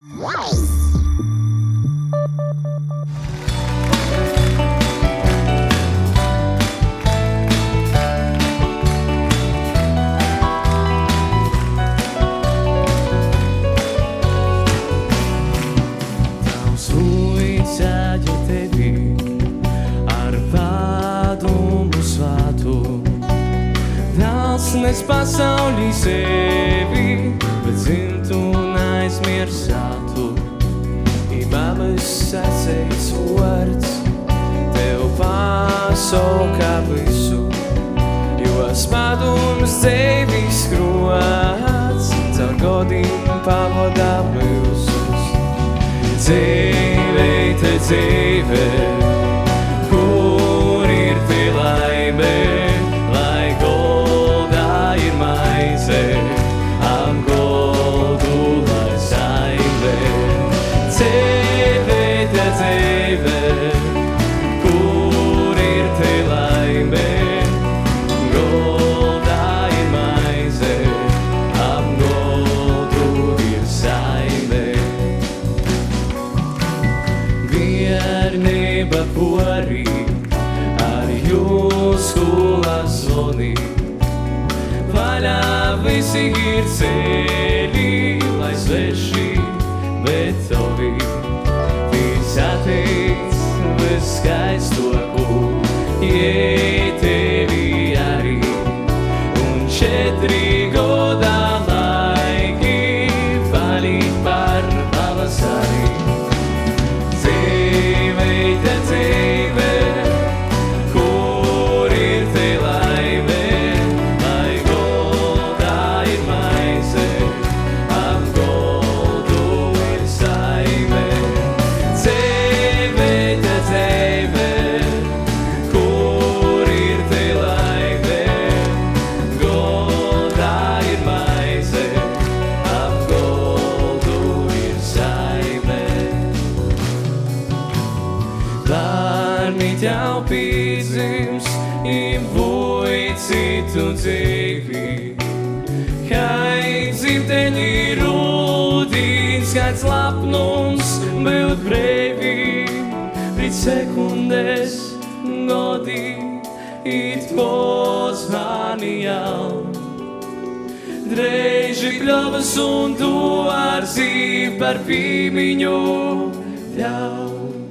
Tavs uzticēju tevi ar padomu svātu. Dēls nes pasaulī sevi, bet dzimtu un aizmirsātu. Bēbes sacējis vārds, tev pasauka visu, jo spēdums dzīvis krots, caur godiem pavodā visus. Dzīve, te dzīve, kur ir te laime, lai goldā ir maize, ap goldu lai saime. Dzīve, kur ir te laime, goldā ir maize, ap goldu ir saime. Viernība porī, ar jūsu lazoni, vaļā visi ir ceļi, lai sveši, bet tovi. Sateic viskaistoku, jei tevi arī, un 4 godā laiki palīk par pavasari. Dzīve, te dzīve, kur ir te laime, lai goldā ir maize, ap goldu ir saime. Kur ir te laime, goldā ir maize, ap goldu ir saime. Bērni tev piedzims, imvoji citu dzīvi, kai dzimteni rūdīns, kāds lapnums būt breivi. Sekundes godi it pozvani jau. Dreiži kļavas un tu ar zīvi par pīmiņu ļauj.